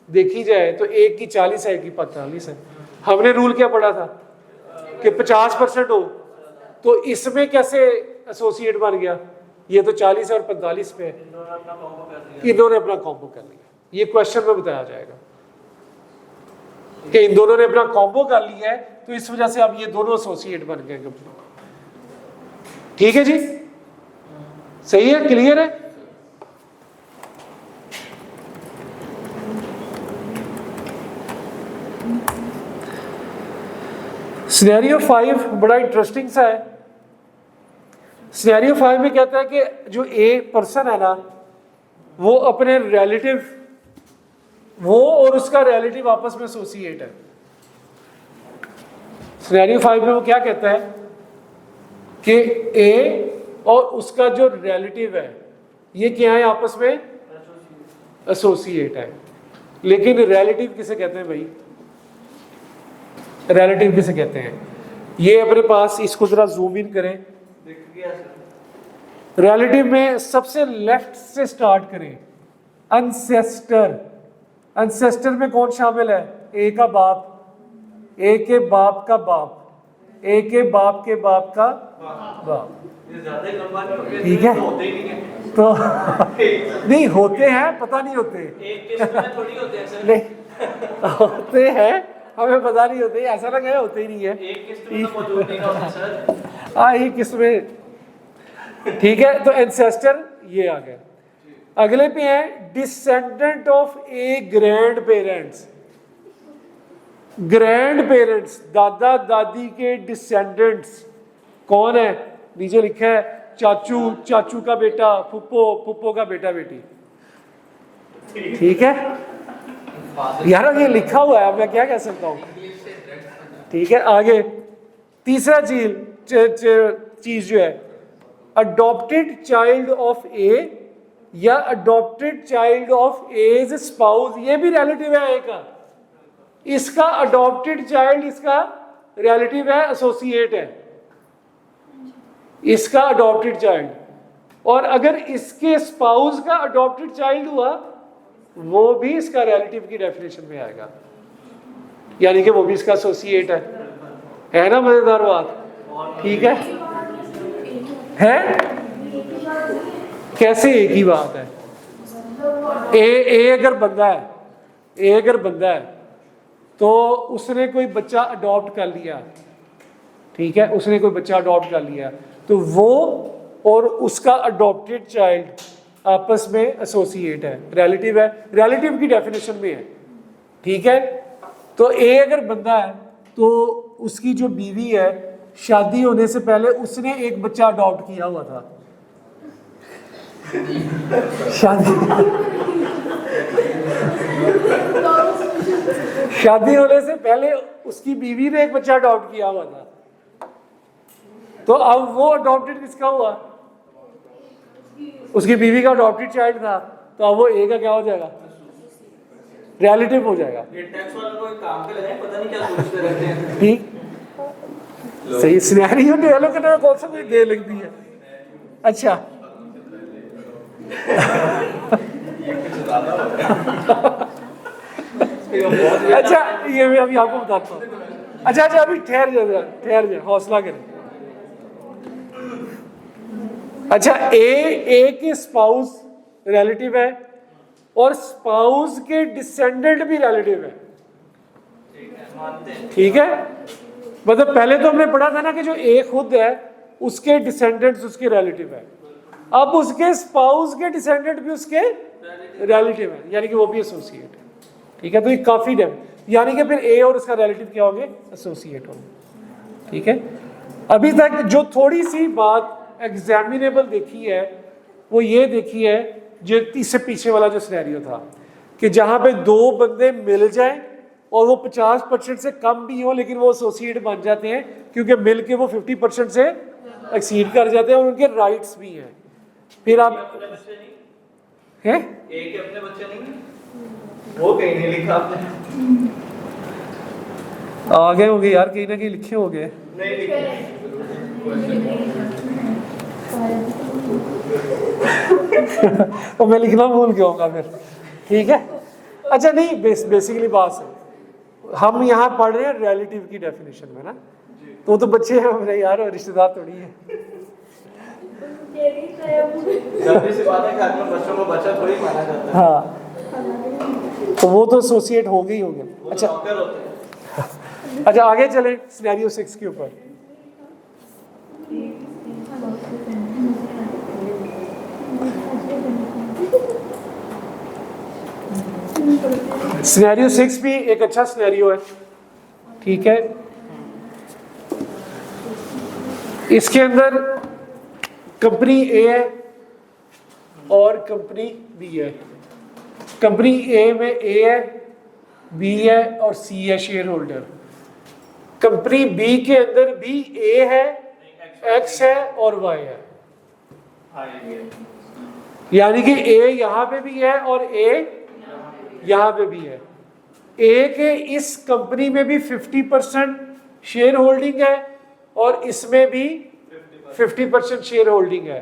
देखी जाए तो एक की 40 है, एक की 45 है। हमने रूल क्या पढ़ा था कि 50% हो, तो इसमें कैसे एसोसिएट बन गया? ये तो 40 और 45 पे है, इन्होंने अपना कॉम्बो कर लिया। ये क्वेश्चन में बताया जाएगा कि इन दोनों ने अपना कॉम्बो कर लिया है, तो इस वजह से अब ये दोनों एसोसिएट बन गए। ठीक है जी, सही है, क्लियर है? सिनेरियो 5 बड़ा इंटरेस्टिंग सा है। सिनेरियो 5 में कहता है कि जो ए पर्सन है ना, वो अपने रिलेटिव, वो और उसका रिलेटिव आपस में एसोसिएट है। सिनेरियो 5 में वो क्या कहता है कि ए और उसका जो रिलेटिव है ये क्या है, आपस में एसोसिएट है। लेकिन रिलेटिव किसे कहते हैं भाई? रिलेटिव किसे कहते हैं? ये अपने पास, इसको जरा जूम इन करें। रिलेटिव में सबसे लेफ्ट से स्टार्ट करें, अनसेस्टर। अनसेस्टर में कौन शामिल है? ए का बाप, ए के बाप का बाप, ए के बाप के बाप का बाप। ठीक है, तो नहीं होते हैं, पता नहीं होते, नहीं होते हैं, हमें पता नहीं होते, ऐसा लगा होते ही नहीं है। हाँ, एक किस्में। ठीक है, तो एंसेस्टर ये आ गया। अगले पे है descendant of A grand parents. Grand parents, दादा दादी के डिसेंडेंट्स कौन है? नीचे लिखा है चाचू, चाचू का बेटा, फुप्पो, फुप्पो का बेटा बेटी। ठीक है यार, ये लिखा हुआ है, अब मैं क्या कह सकता हूँ। ठीक है, आगे तीसरा चीज जो है, अडॉप्टेड चाइल्ड ऑफ ए या adopted child of A's spouse, ये भी रिलेटिव है ए का। इसका अडॉप्टेड चाइल्ड इसका रिलेटिव है, एसोसिएट है इसका अडॉप्टेड चाइल्ड। और अगर इसके स्पाउस का अडॉप्टेड चाइल्ड हुआ, वो भी इसका रिलेटिव की डेफिनेशन में आएगा, यानी कि वो भी इसका एसोसिएट है ना? मजेदार बात। ठीक है कैसे एक ही बात है? ए अगर बंदा है, ए अगर बंदा है तो उसने कोई बच्चा अडॉप्ट कर लिया। ठीक है, उसने कोई बच्चा अडॉप्ट कर लिया, तो वो और उसका अडॉप्टेड चाइल्ड आपस में एसोसिएट है, रिलेटिव है, रिलेटिव की डेफिनेशन में है। ठीक है, तो ए अगर बंदा है तो उसकी जो बीवी है, शादी होने से पहले उसने एक बच्चा अडॉप्ट किया हुआ था। शादी होने से पहले उसकी बीवी ने एक बच्चा अडॉप्ट किया हुआ था, तो अब वो अडॉप्टेड किसका हुआ? उसकी बीवी का अडॉप्टेड चाइल्ड था, तो अब वो ए का क्या हो जाएगा? रिलेटिव हो जाएगा। ठीक, सही सिनेरियो डेवलप करने में कौन सा कोई देर लगती है? अच्छा अच्छा, ये मैं अभी आपको बताता हूँ। अच्छा, अभी ठहर जाए, हौसला करें। अच्छा, ए के स्पाउस रिलेटिव है और स्पाउस के डिसेंडेंट भी रिलेटिव है। ठीक है, मतलब पहले तो हमने पढ़ा था ना कि जो ए खुद है उसके डिसेंडेंट्स उसके रिलेटिव है, अब उसके स्पाउस के डिसेंडेंट भी उसके रिलेटिव है, यानी कि वो भी एसोसिएट है। ठीक है, तो ये काफी डेप्थ, यानी कि फिर ए और उसका रिलेटिव क्या होंगे? एसोसिएट होंगे। ठीक है, अभी तक जो थोड़ी सी बात एग्जामिनेबल देखी है वो ये देखी है, जो इससे पीछे वाला जो सिनेरियो था कि जहां पे दो बंदे मिल जाएं और वो 50% से कम भी हो, लेकिन वो एसोसिएट बन जाते हैं क्योंकि मिल के वो 50% से एक्सीड कर जाते हैं और उनके राइट्स भी हैं। फिर आप हैं एक अपने बच्चे नहीं, वो कहीं नहीं लिखा आपने। आ गए होंगे यार, कहीं ना कहीं लिखे होंगे। नहीं लिखे। तो मैं लिखना भूल गया होगा फिर। ठीक है, अच्छा नहीं, बेसिकली बात है, हम यहाँ पढ़ रहे हैं रिलेटिव की डेफिनेशन में ना, तो बच्चे हैं हमारे यार, और रिश्तेदार थोड़ी है। जल्दी सी बात है कि घर में बच्चों को बच्चा थोड़ी माना जाता है। हाँ, तो वो तो एसोसिएट हो गए। वो अच्छा तो नौकर होते हैं। अच्छा, आगे चले सिनेरियो 6 के ऊपर। सिनेरियो 6 भी एक अच्छा सिनेरियो है, ठीक है। इसके अंदर कंपनी ए है और कंपनी बी है। कंपनी ए में ए है, बी है और सी है शेयर होल्डर। कंपनी बी के अंदर भी ए है, एक्स है और वाई है। यानी कि ए यहां पे भी है और ए यहां पे भी है। ए के इस कंपनी में भी 50% शेयर होल्डिंग है और इसमें भी 50% शेयर होल्डिंग है,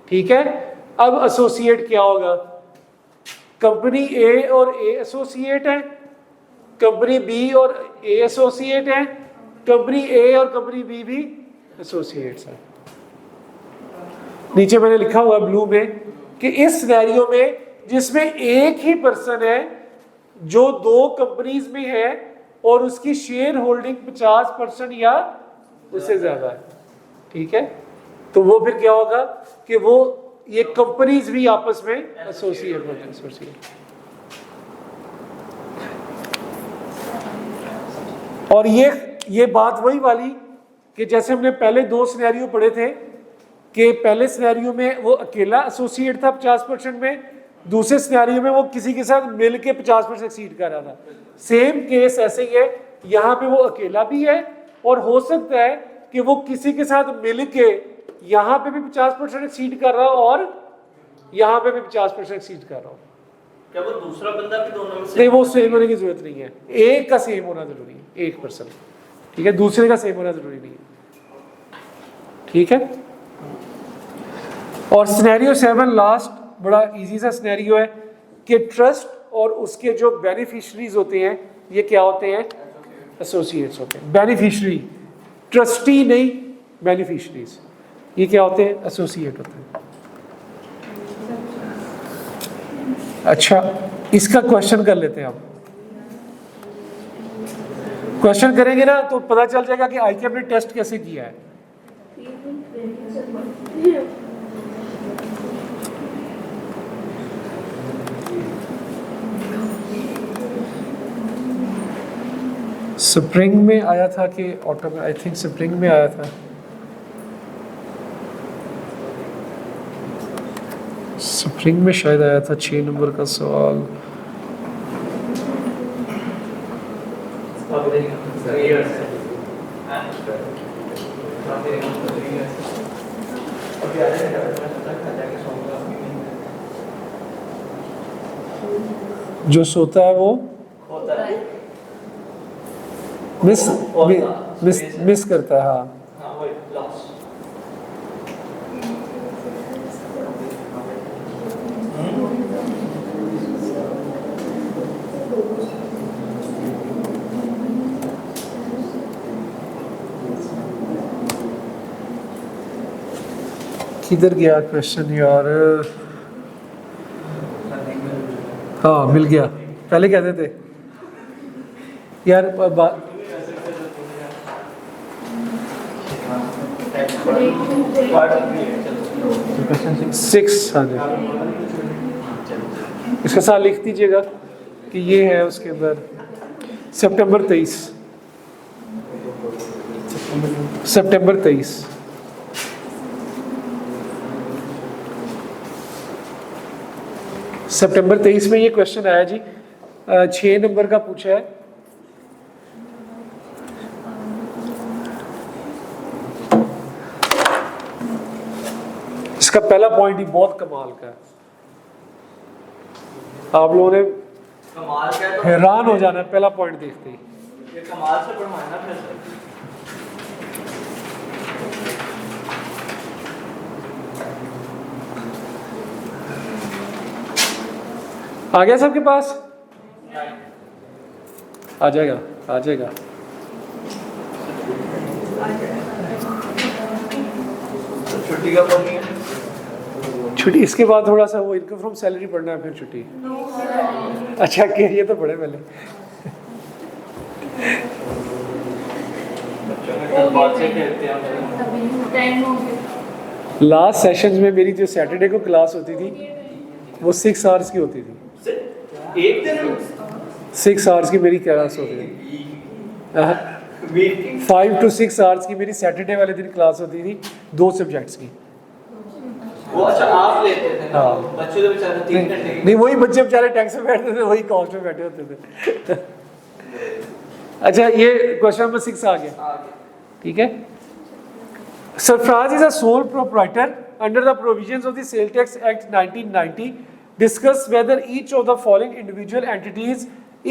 ठीक है। अब एसोसिएट क्या होगा? कंपनी ए और ए एसोसिएट है, कंपनी बी और ए एसोसिएट है, कंपनी ए और कंपनी बी भी एसोसिएट्स है। नीचे मैंने लिखा हुआ ब्लू में कि इस सिनेरियो में जिसमें एक ही पर्सन है जो दो कंपनीज में है और उसकी शेयर होल्डिंग 50% या उससे ज्यादा है, ठीक है, तो वो फिर क्या होगा कि वो ये कंपनीज भी आपस में एसोसिएट होते हैं। और ये बात वही वाली कि जैसे हमने पहले दो सिनेरियो पढ़े थे कि पहले सिनेरियो में वो अकेला एसोसिएट था 50% में, दूसरे सिनेरियो में वो किसी के साथ मिल के 50% एक्सीड कर रहा था। सेम केस ऐसे ही है, यहाँ पे वो अकेला भी है और हो सकता है कि वो किसी के साथ मिल के यहाँ पे भी 50% एक्सीड कर रहा हो और यहाँ पे भी 50% एक्सीड कर रहा हो। क्या वो दूसरा बंदा भी दोनों में से? नहीं, वो सेम होने की जरूरत नहीं है, एक का सेम होना जरूरी है, एक पर्सन, ठीक है, दूसरे का सेम होना जरूरी नहीं है, ठीक है। और सिनेरियो 7 लास्ट बड़ा इजी सा सिनेरियो है कि ट्रस्ट और उसके जो बेनिफिशरीज होते हैं ये क्या होते हैं? एसोसिएट्स होते हैं। बेनिफिशरी, ट्रस्टी नहीं, बेनिफिशरीज, ये क्या होते हैं? एसोसिएट होते हैं। अच्छा, इसका क्वेश्चन कर लेते हैं हम। क्वेश्चन करेंगे ना तो पता चल जाएगा कि आईकेएम ने टेस्ट कैसे किया है। स्प्रिंग में आया था कि ऑटो में? आई थिंक स्प्रिंग में आया था। स्प्रिंग में शायद आया था 6 नंबर का सवाल। जो सोता है वो होता है, मिस करता है। हाँ, हाँ वही लॉस। किधर गया क्वेश्चन यार? हाँ, मिल गया। पहले कहते थे यार 6। हाँ जी, इसके साथ लिख दीजिएगा कि ये है उसके अंदर सितंबर 23। सितंबर 23। सितंबर 23 में ये क्वेश्चन आया जी, 6 नंबर का पूछा है। इसका पहला पॉइंट ही बहुत कमाल का है, आप लोगों ने कमाल क्या है? हैरान हो जाना है पहला पॉइंट देखते ही। ये कमाल से बढ़वाना फिर से। आ गया सबके पास? आ जाएगा, आ जाएगा। छुट्टी का कौन है? छुट्टी इसके बाद थोड़ा सा वो इनकम फ्रॉम सैलरी पढ़ना है, फिर छुट्टी। अच्छा ये तो पढ़े पहले। लास्ट सेशंस में मेरी जो सैटरडे को क्लास होती थी वो 6 आवर्स की होती थी। एक दिन 6 आवर्स की मेरी क्लास होती थी। 5 to 6 आवर्स की मेरी सैटरडे वाले दिन क्लास होती थी, 2 सब्जेक्ट्स की। वो अच्छा आप लेते थे? हाँ। बच्चों तो बेचारे 3 घंटे नहीं वही बच्चे बेचारे टैक्स में बैठते थे, वही कॉस्ट में बैठे होते थे। अच्छा ये क्वेश्चन नंबर 6 आ गया, ठीक है। Sarfaraz is a sole proprietor under the provisions of the Sale Tax Act 1990. Discuss whether each of the following individual entities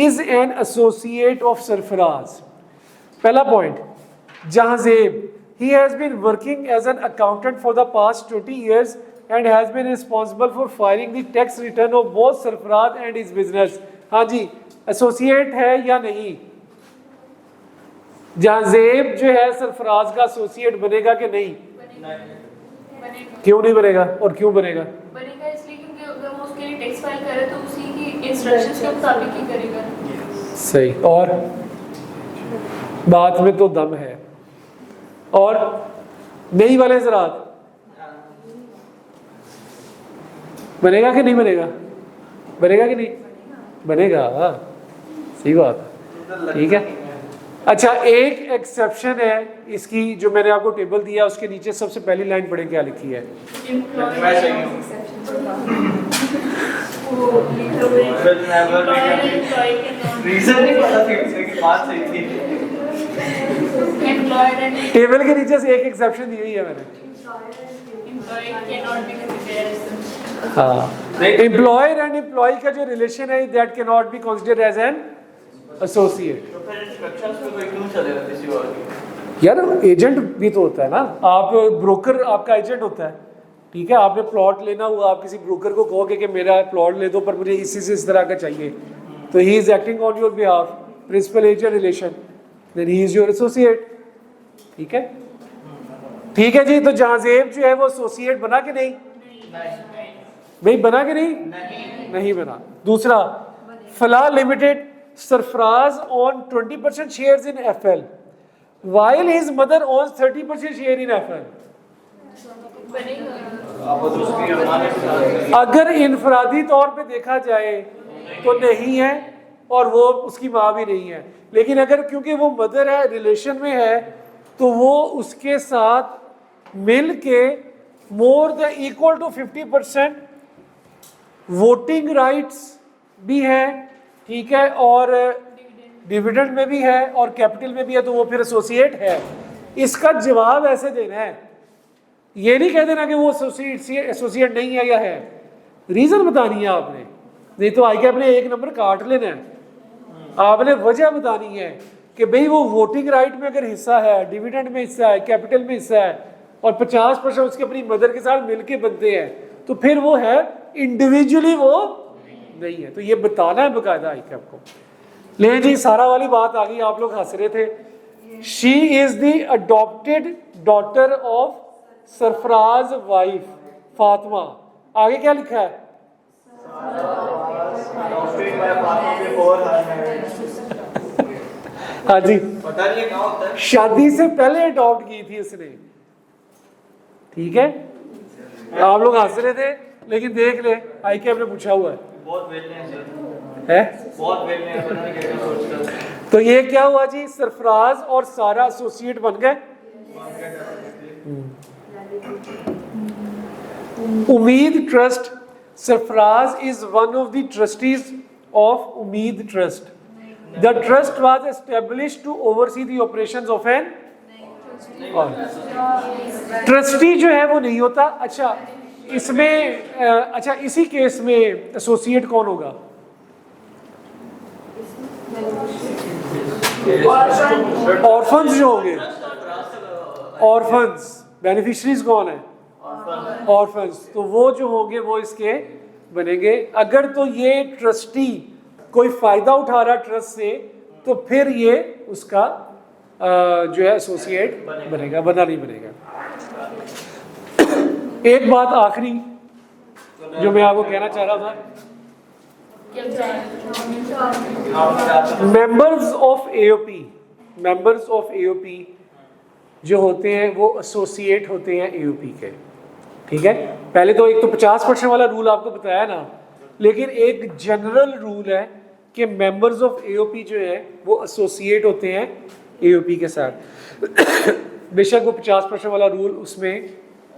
is an associate of Sarfaraz. पहला point, Jahanzeb. He has been working as an accountant for the past 20 years and has been responsible for filing the tax return of both Sarfaraz and his business. हाँ जी, associate है या नहीं? जहांजेब जो है सरफराज का associate बनेगा कि नहीं? बनेगा। क्यों नहीं बनेगा और क्यों बनेगा? बनेगा इसलिए क्योंकि अगर वो उसके लिए टैक्स फाइल करे तो उसी की इंस्ट्रक्शंस के मुताबिक ही करेगा। सही, और बात में तो दम है। और नहीं वाले हज़रात बनेगा कि नहीं बनेगा? बनेगा कि नहीं बनेगा? सही बात है, ठीक है। अच्छा एक एक्सेप्शन है इसकी जो मैंने आपको टेबल दिया उसके नीचे सबसे पहली लाइन पढ़े क्या लिखी है? रीजन नहीं पता थी उसके की बात सही थी। टेबल के नीचे से एक एक्सेप्शन दी हुई है मैंने। हाँ, एम्प्लॉयर एंड एम्प्लॉय का जो रिलेशन है that can not be considered as an associate. तो फिर इंस्ट्रक्शंस पे कोई क्यों चलेगा किसी और की? यार एजेंट भी तो होता है ना, आप ब्रोकर आपका एजेंट होता है, ठीक है। आपने प्लॉट लेना हुआ, आप किसी ब्रोकर को कहोगे कि मेरा प्लॉट ले दो पर मुझे इसी से इस तरह का चाहिए, तो he is acting on your behalf, principal agent relation, then he is your associate, ठीक है। ठीक है जी, तो जहांजेब जो है वो एसोसिएट बना कि नहीं? भाई बना कि नहीं? नहीं बना। दूसरा, फलाह limited Sarfaraz owned 20% shares in FL, while his mother owns 30% share in FL. आप तो उसकी हमारे अगर इनफरादी तौर पे देखा जाए तो नहीं है और वो उसकी माँ भी नहीं है, लेकिन अगर क्योंकि वो मदर है, रिलेशन में है, तो वो उसके साथ मिल के more the equal to 50% voting rights भी है, ठीक है, और डिविडेंड में भी है और कैपिटल में भी है, तो वो फिर एसोसिएट है। इसका जवाब ऐसे देना है, ये नहीं कह देना कि वो एसोसिएट नहीं है या है, रीजन बतानी है आपने, नहीं तो आई कैप ने 1 नंबर काट लेना है। आपने वजह बतानी है कि भाई वो वोटिंग राइट में अगर हिस्सा है, डिविडेंड में हिस्सा है, कैपिटल में हिस्सा है और 50% उसके अपनी मदर के साथ मिलके बनते हैं, तो फिर वो है, इंडिविजुअली वो नहीं है। तो ये बताना है बकायदा आई कैप को। ले जी, सारा वाली बात आ गई, आप लोग हंस रहे थे। She is the adopted daughter of Sarfaraz wife Fatima. आगे क्या लिखा है? हाँ जी, पता नहीं है कहाँ होता है। शादी से पहले अडॉप्ट की थी उसने, ठीक है। आप लोग हंस रहे थे लेकिन देख ले, आई कैप ने पूछा हुआ है। बहुत वेले हैं सर, है? बहुत वेले हैं, पता नहीं क्या सोचता है। तो ये क्या हुआ जी, सरफराज और सारा एसोसिएट बन गए। Ummeed trust, Sarfaraz is one of the trustees of Ummeed trust. The trust was established to oversee the operations of an trustee जो है वो नहीं होता। अच्छा इसमें अच्छा इसी केस में एसोसिएट कौन होगा? ऑर्फन्स जो होंगे, ऑर्फन्स, बेनिफिशरीज कौन है? ऑर्फन्स, तो वो जो होंगे वो इसके बनेंगे। अगर तो ये ट्रस्टी कोई फ़ायदा उठा रहा ट्रस्ट से तो फिर ये उसका जो है एसोसिएट बनेगा, वरना नहीं बनेगा। एक बात आखिरी जो मैं आपको कहना चाह रहा था, members of AOP, members of AOP जो होते हैं वो एसोसिएट होते हैं एओपी के, ठीक है। पहले तो एक तो 50% वाला रूल आपको बताया ना, लेकिन एक जनरल रूल है कि मेंबर्स ऑफ एओपी जो है वो एसोसिएट होते हैं एओपी के साथ। बेशक वो 50% वाला रूल उसमें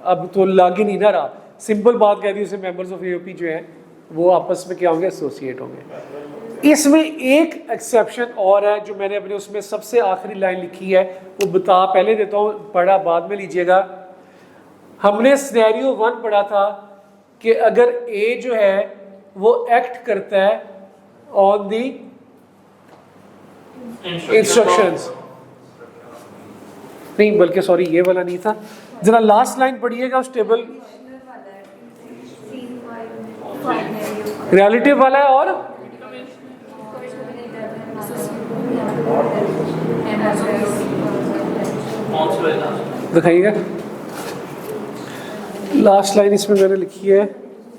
अब तो लागू नहीं ना रहा, सिंपल बात कह दी उसे, मेंबर्स ऑफ एओपी जो है वो आपस में क्या होंगे, एसोसिएट होंगे। इसमें एक एक्सेप्शन और है जो मैंने अपने उसमें सबसे आखिरी लाइन लिखी है, वो बता पहले देता हूँ, पढ़ा बाद में लीजिएगा। हमने सिनेरियो 1 पढ़ा था कि अगर ए जो है वो एक्ट करता है ऑन दी इंस्ट्रक्शंस, नहीं बल्कि सॉरी ये वाला नहीं था, जरा लास्ट लाइन पढ़िएगा उस टेबल, रिलेटिव वाला है और दिखाइएगा। लास्ट लाइन इसमें मैंने लिखी है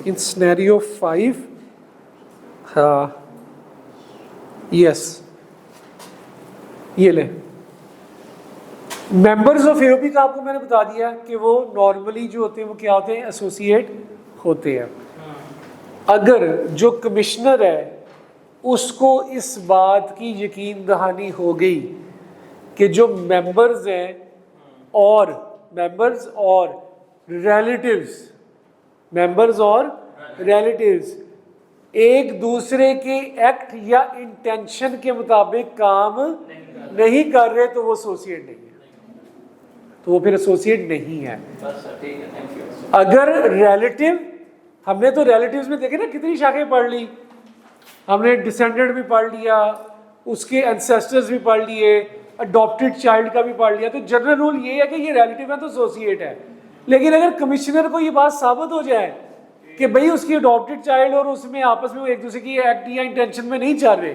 इन सिनेरियो 5, हाँ यस, ये ले मेंबर्स ऑफ एओपी का आपको मैंने बता दिया कि वो नॉर्मली जो होते हैं वो क्या होते हैं, एसोसिएट होते हैं। अगर जो कमिश्नर है उसको इस बात की यकीन दहानी हो गई कि जो मेंबर्स हैं और मेंबर्स और रिलेटिव्स, मेंबर्स और रिलेटिव्स एक दूसरे के एक्ट या इंटेंशन के मुताबिक काम नहीं कर रहे तो वो एसोसिएट नहीं है, तो वो फिर एसोसिएट नहीं है। अगर रिलेटिव, हमने तो रिलेटिव्स में देखे ना कितनी शाखें पढ़ ली, हमने डिसेंडेंट भी पढ़ लिया, उसके एंसेस्टर्स भी पढ़ लिए, अडॉप्टेड चाइल्ड का भी पढ़ लिया। तो जनरल रूल ये है कि ये रिलेटिव है तो एसोसिएट है। लेकिन अगर कमिश्नर को ये बात साबित हो जाए कि भाई उसकी अडॉप्टेड चाइल्ड और उसमें आपस में वो एक दूसरे की एक्ट या इंटेंशन में नहीं चल रहे,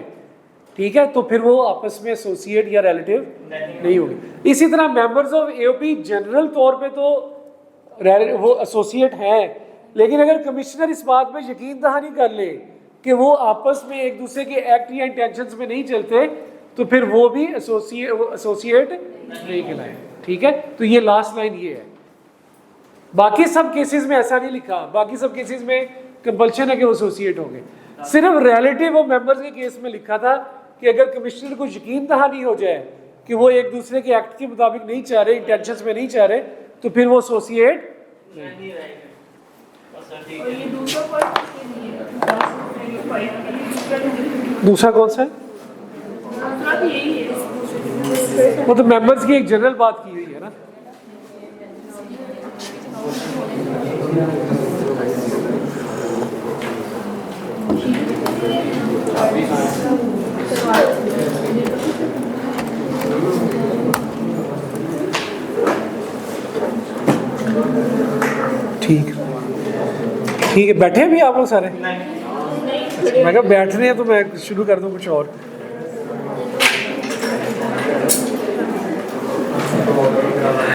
ठीक है, तो फिर वो आपस में एसोसिएट या रिलेटिव नहीं होंगे। इसी तरह मेंबर्स ऑफ एओपी जनरल तौर पे तो वो एसोसिएट हैं, लेकिन अगर कमिश्नर इस बात पे यकीन दहानी कर ले कि वो आपस में एक दूसरे के एक्ट या इंटेंशंस में नहीं चलते तो फिर वो भी एसोसिएट नहीं कहलाए, ठीक है। तो ये लास्ट लाइन ये है। बाकी सब केसेस में ऐसा नहीं लिखा, बाकी सब केसेस में कंपल्शन है कि वो एसोसिएट होंगे। सिर्फ रिलेटिव और मेंबर्स के केस में लिखा था कि अगर कमिश्नर को यकीन दहानी हो जाए कि वो एक दूसरे के एक्ट के मुताबिक नहीं चाह रहे, इंटेंशंस में नहीं चाह रहे, तो फिर वो एसोसिएट नहीं। दूसरा कौन सा है? वो तो मेंबर्स की एक जनरल बात की हुई है ना। ठीक ठीक है, बैठे हैं भी आप लोग सारे? मैं कहा बैठ रहे हैं तो मैं शुरू कर दूं कुछ और।